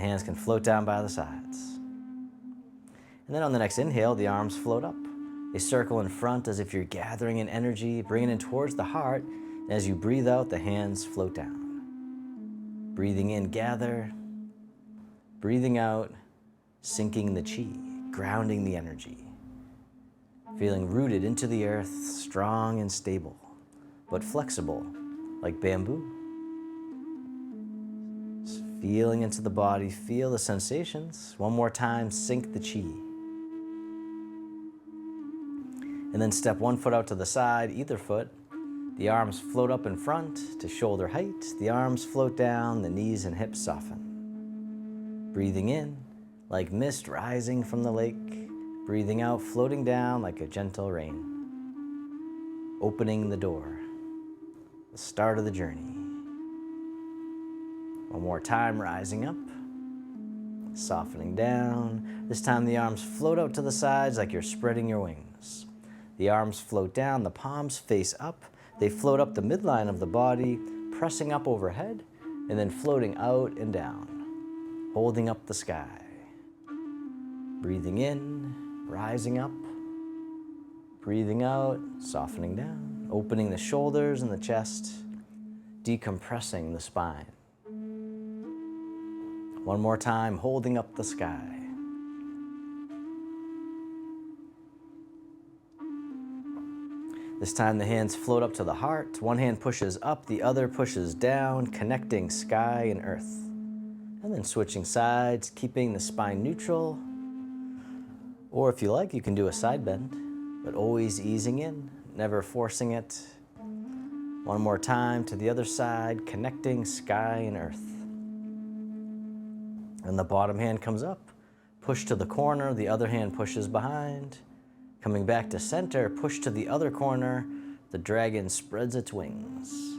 hands can float down by the sides. And then on the next inhale, the arms float up. They circle in front as if you're gathering in energy, bringing it towards the heart. And as you breathe out, the hands float down. Breathing in, gather. Breathing out, sinking the chi, grounding the energy. Feeling rooted into the earth, strong and stable, but flexible, like bamboo. Just feeling into the body, feel the sensations. One more time, sink the chi. And then step one foot out to the side, either foot. The arms float up in front to shoulder height. The arms float down, the knees and hips soften. Breathing in, like mist rising from the lake. Breathing out, floating down like a gentle rain. Opening the door, the start of the journey. One more time, rising up, softening down. This time the arms float out to the sides like you're spreading your wings. The arms float down, the palms face up. They float up the midline of the body, pressing up overhead, and then floating out and down, holding up the sky. Breathing in, rising up. Breathing out, softening down, opening the shoulders and the chest, decompressing the spine. One more time, holding up the sky. This time the hands float up to the heart. One hand pushes up, the other pushes down, connecting sky and earth. And then switching sides, keeping the spine neutral. Or if you like, you can do a side bend, but always easing in, never forcing it. One more time to the other side, connecting sky and earth. And the bottom hand comes up, push to the corner, the other hand pushes behind. Coming back to center, push to the other corner, the dragon spreads its wings.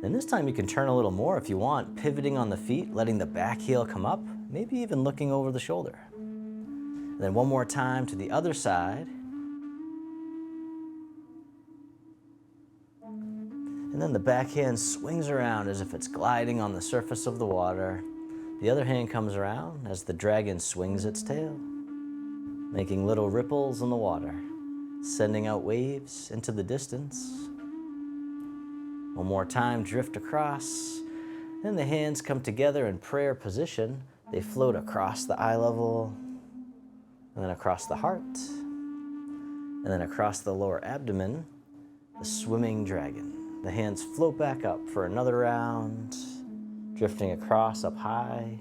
And this time you can turn a little more if you want, pivoting on the feet, letting the back heel come up, maybe even looking over the shoulder. And then one more time to the other side. And then the back hand swings around as if it's gliding on the surface of the water. The other hand comes around as the dragon swings its tail, making little ripples in the water, sending out waves into the distance. One more time, drift across. Then the hands come together in prayer position. They float across the eye level, and then across the heart, and then across the lower abdomen, the swimming dragon. The hands float back up for another round, drifting across up high,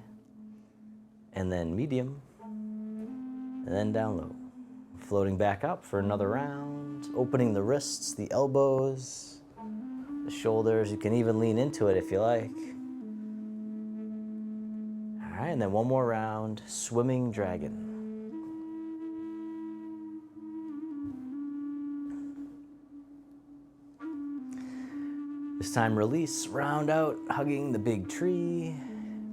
and then medium, and then down low. Floating back up for another round, opening the wrists, the elbows, the shoulders. You can even lean into it if you like. All right, and then one more round, swimming dragon. This time release, round out, hugging the big tree.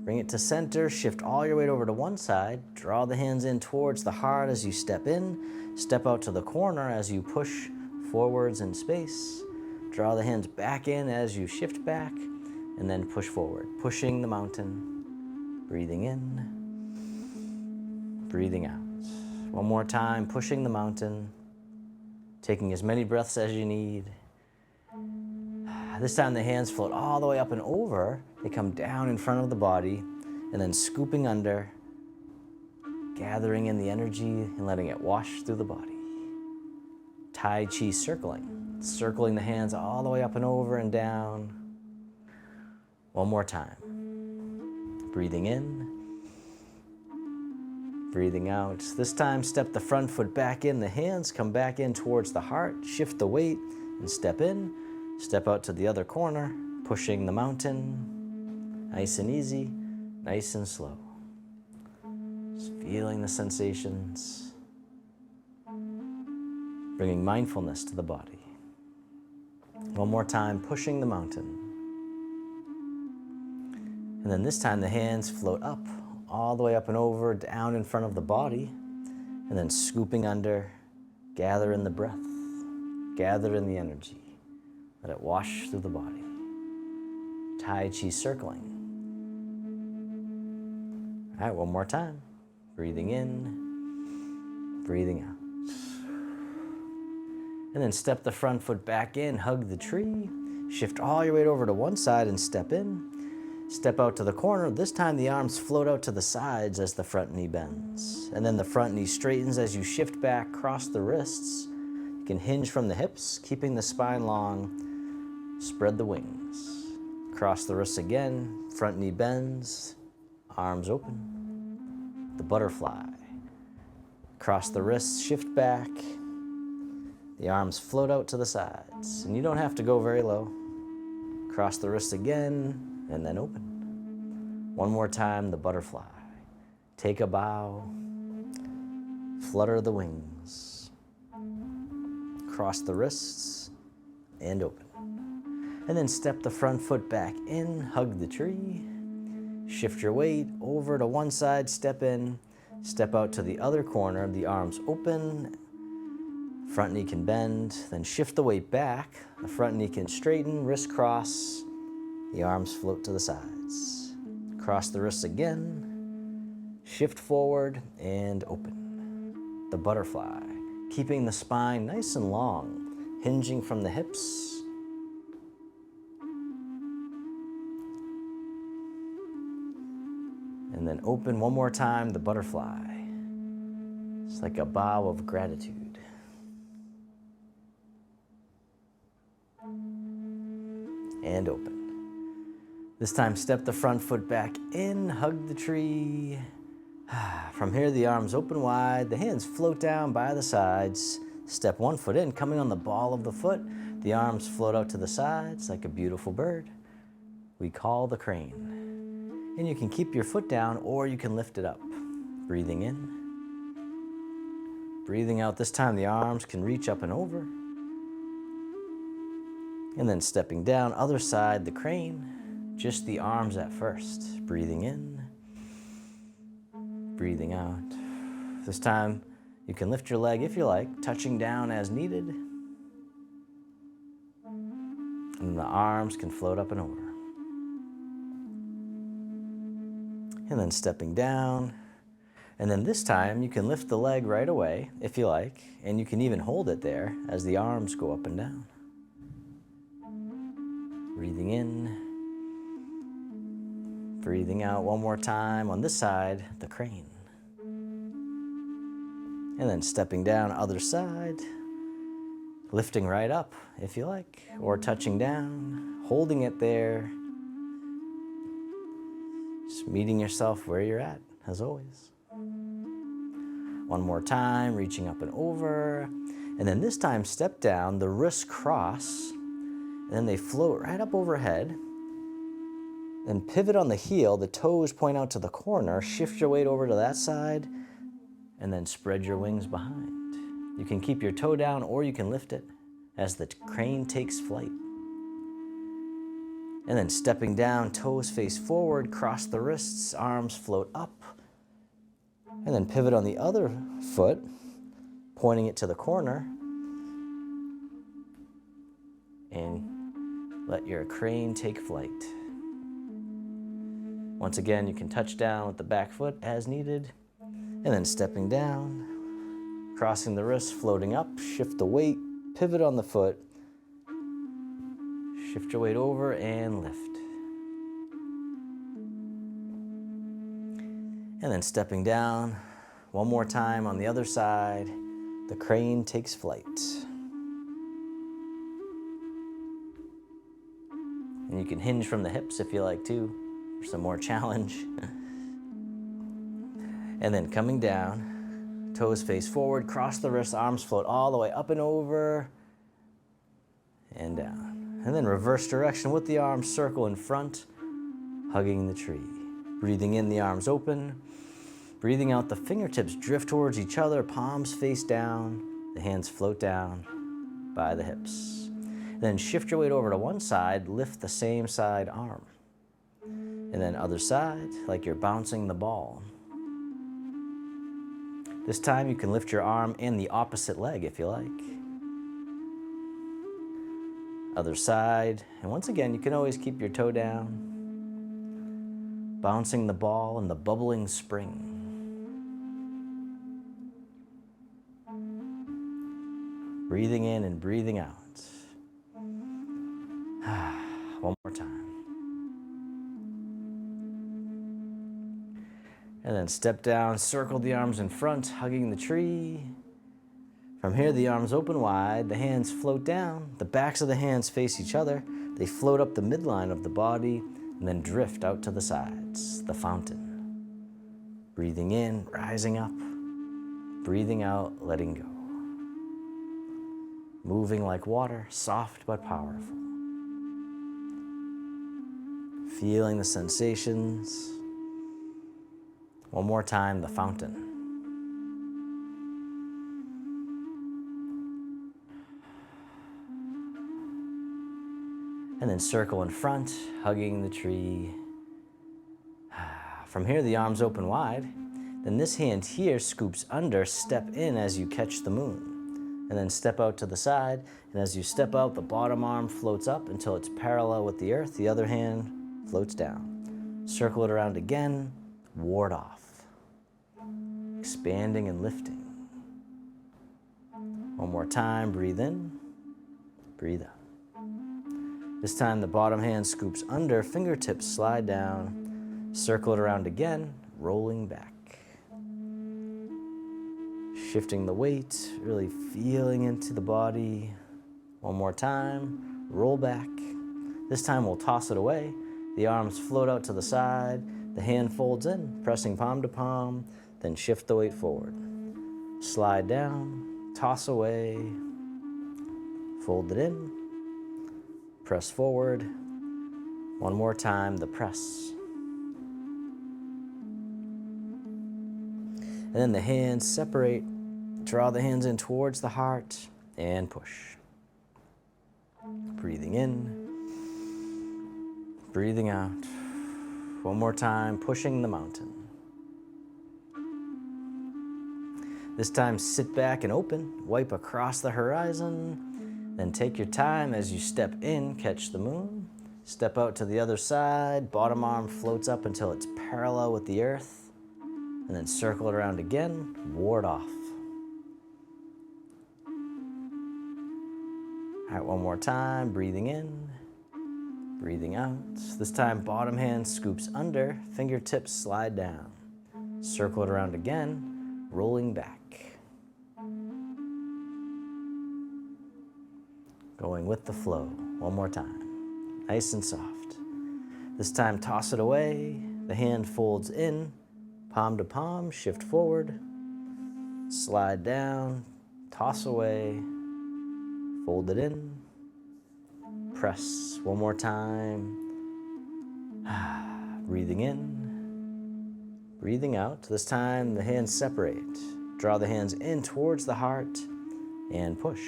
Bring it to center, shift all your weight over to one side. Draw the hands in towards the heart as you step in. Step out to the corner as you push forwards in space. Draw the hands back in as you shift back, and then push forward, pushing the mountain. Breathing in, breathing out. One more time, pushing the mountain, taking as many breaths as you need. This time the hands float all the way up and over. They come down in front of the body and then scooping under, gathering in the energy and letting it wash through the body. Tai Chi circling the hands all the way up and over and down. One more time. Breathing in, breathing out. This time step the front foot back in, the hands come back in towards the heart, shift the weight and step in. Step out to the other corner, pushing the mountain, nice and easy, nice and slow. Just feeling the sensations, bringing mindfulness to the body. One more time, pushing the mountain. And then this time the hands float up, all the way up and over, down in front of the body, and then scooping under, gather in the breath, gather in the energy. Let it wash through the body. Tai Chi circling. All right, one more time. Breathing in, breathing out. And then step the front foot back in, hug the tree, shift all your weight over to one side and step in. Step out to the corner. This time the arms float out to the sides as the front knee bends. And then the front knee straightens as you shift back, cross the wrists. You can hinge from the hips, keeping the spine long. Spread the wings. Cross the wrists again, front knee bends, arms open. The butterfly. Cross the wrists, shift back. The arms float out to the sides, and you don't have to go very low. Cross the wrists again, and then open. One more time, the butterfly. Take a bow, flutter the wings. Cross the wrists, and open. And then step the front foot back in, hug the tree. Shift your weight over to one side, step in, step out to the other corner, the arms open. Front knee can bend, then shift the weight back. The front knee can straighten, wrist cross. The arms float to the sides. Cross the wrists again. Shift forward and open. The butterfly, keeping the spine nice and long, hinging from the hips. And then open one more time, the butterfly. It's like a bow of gratitude. And open. This time, step the front foot back in, hug the tree. From here, the arms open wide, the hands float down by the sides. Step one foot in, coming on the ball of the foot. The arms float out to the sides like a beautiful bird. We call the crane. And you can keep your foot down or you can lift it up. Breathing in. Breathing out. This time, the arms can reach up and over. And then stepping down, other side, the crane, just the arms at first. Breathing in, breathing out. This time, you can lift your leg if you like, touching down as needed. And the arms can float up and over. And then stepping down. And then this time, you can lift the leg right away if you like, and you can even hold it there as the arms go up and down. Breathing in, breathing out one more time on this side, the crane. And then stepping down, other side, lifting right up if you like, or touching down, holding it there, just meeting yourself where you're at, as always. One more time, reaching up and over, and then this time step down, the wrists cross, and then they float right up overhead. Then pivot on the heel, the toes point out to the corner, shift your weight over to that side, and then spread your wings behind. You can keep your toe down or you can lift it as the crane takes flight. And then stepping down, toes face forward, cross the wrists, arms float up. And then pivot on the other foot, pointing it to the corner. And let your crane take flight. Once again, you can touch down with the back foot as needed, and then stepping down, crossing the wrists, floating up, shift the weight, pivot on the foot, shift your weight over and lift. And then stepping down, one more time on the other side, the crane takes flight. And you can hinge from the hips if you like to, for some more challenge. And then coming down, toes face forward, cross the wrists, arms float all the way up and over, and down. And then reverse direction with the arms, circle in front, hugging the tree. Breathing in, the arms open. Breathing out, the fingertips drift towards each other, palms face down, the hands float down by the hips. Then shift your weight over to one side, lift the same side arm. And then other side, like you're bouncing the ball. This time you can lift your arm and the opposite leg if you like. Other side, and once again, you can always keep your toe down. bouncing the ball in the bubbling spring. Breathing in and breathing out. One more time. And then step down, circle the arms in front, hugging the tree. From here, the arms open wide, the hands float down, the backs of the hands face each other, they float up the midline of the body, and then drift out to the sides, the fountain. Breathing in, rising up, breathing out, letting go. Moving like water, soft but powerful. Feeling the sensations. One more time, the fountain. And then circle in front, hugging the tree. From here, the arms open wide. Then this hand here scoops under, step in as you catch the moon. And then step out to the side. And as you step out, the bottom arm floats up until it's parallel with the earth. The other hand floats down. Circle it around again, ward off. Expanding and lifting. One more time, breathe in, breathe out. This time the bottom hand scoops under, fingertips slide down, circle it around again, rolling back. Shifting the weight, really feeling into the body. One more time, roll back. This time we'll toss it away. The arms float out to the side, the hand folds in, pressing palm to palm, then shift the weight forward. Slide down, toss away, fold it in, press forward. One more time, the press. And then the hands separate, draw the hands in towards the heart, and push. Breathing in, breathing out. One more time, pushing the mountain. This time, sit back and open, wipe across the horizon, then take your time as you step in, catch the moon. Step out to the other side, bottom arm floats up until it's parallel with the earth, and then circle it around again, ward off. All right, one more time, breathing in, breathing out. This time, bottom hand scoops under, fingertips slide down. Circle it around again, rolling back. Going with the flow, one more time, nice and soft. This time, toss it away, the hand folds in, palm to palm, shift forward, slide down, toss away, fold it in, press one more time. Breathing in, breathing out. This time the hands separate. Draw the hands in towards the heart and push.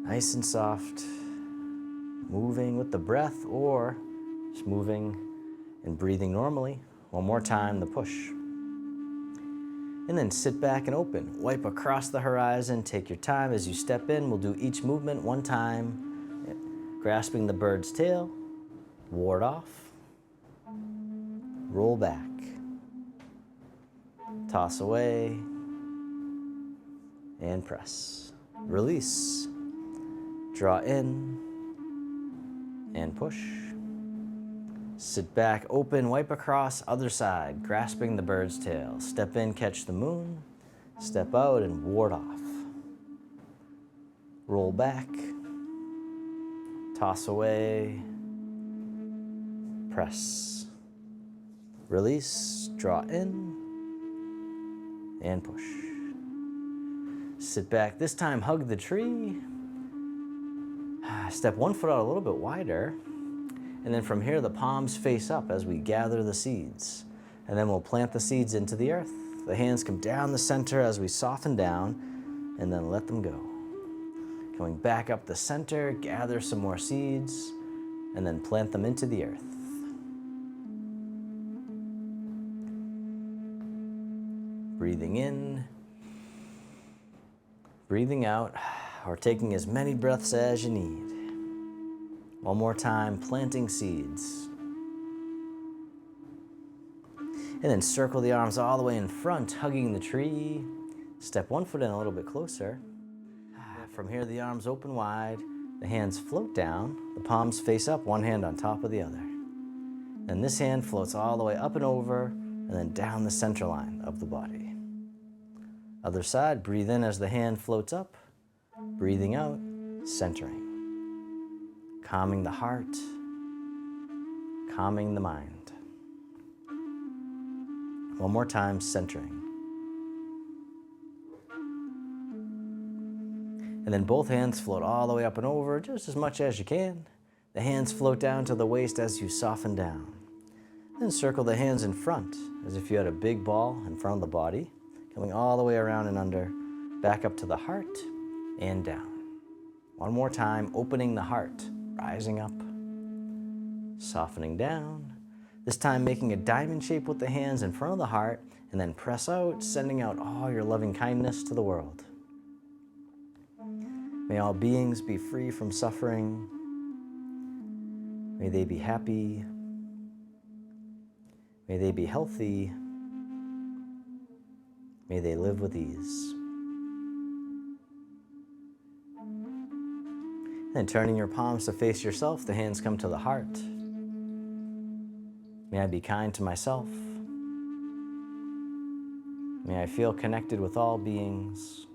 Nice and soft, moving with the breath or just moving and breathing normally. One more time, the push. And then sit back and open. Wipe across the horizon. Take your time as you step in. We'll do each movement one time. Grasping the bird's tail. Ward off. Roll back. Toss away. And press. Release. Draw in. And push. Sit back, open, wipe across, other side, grasping the bird's tail. Step in, catch the moon. Step out and ward off. Roll back. Toss away. Press. Release, draw in, and push. Sit back, this time hug the tree. Step one foot out a little bit wider. And then from here, the palms face up as we gather the seeds. And then we'll plant the seeds into the earth. The hands come down the center as we soften down and then let them go. Going back up the center, gather some more seeds and then plant them into the earth. Breathing in, breathing out, or taking as many breaths as you need. One more time, planting seeds. And then circle the arms all the way in front, hugging the tree. Step one foot in a little bit closer. From here, the arms open wide, the hands float down, the palms face up, one hand on top of the other. Then this hand floats all the way up and over, and then down the center line of the body. Other side, breathe in as the hand floats up, breathing out, centering, calming the heart, calming the mind. One more time, centering. And then both hands float all the way up and over, just as much as you can. The hands float down to the waist as you soften down. Then circle the hands in front, as if you had a big ball in front of the body, coming all the way around and under, back up to the heart and down. One more time, opening the heart, rising up, softening down. This time making a diamond shape with the hands in front of the heart, and then press out, sending out all your loving kindness to the world. May all beings be free from suffering. May they be happy. May they be healthy. May they live with ease. And turning your palms to face yourself, the hands come to the heart. May I be kind to myself. May I feel connected with all beings.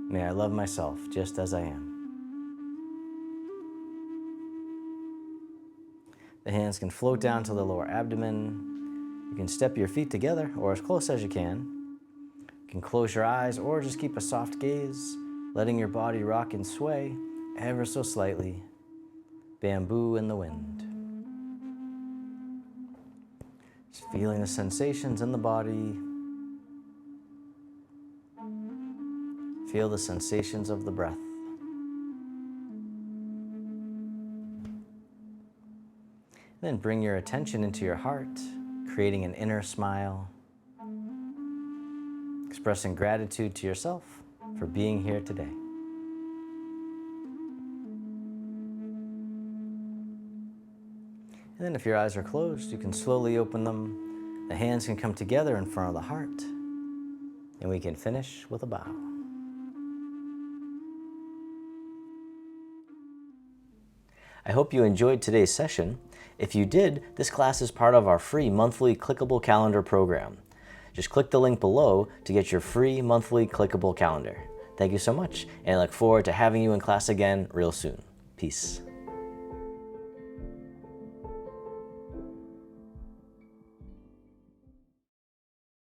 May I love myself just as I am. The hands can float down to the lower abdomen. You can step your feet together or as close as you can. You can close your eyes or just keep a soft gaze, letting your body rock and sway ever so slightly. Bamboo in the wind. Just feeling the sensations in the body. Feel the sensations of the breath. Then bring your attention into your heart, creating an inner smile, expressing gratitude to yourself for being here today. And then if your eyes are closed, you can slowly open them. The hands can come together in front of the heart, and we can finish with a bow. I hope you enjoyed today's session. If you did, this class is part of our free monthly clickable calendar program. Just click the link below to get your free monthly clickable calendar. Thank you so much, and I look forward to having you in class again real soon. Peace.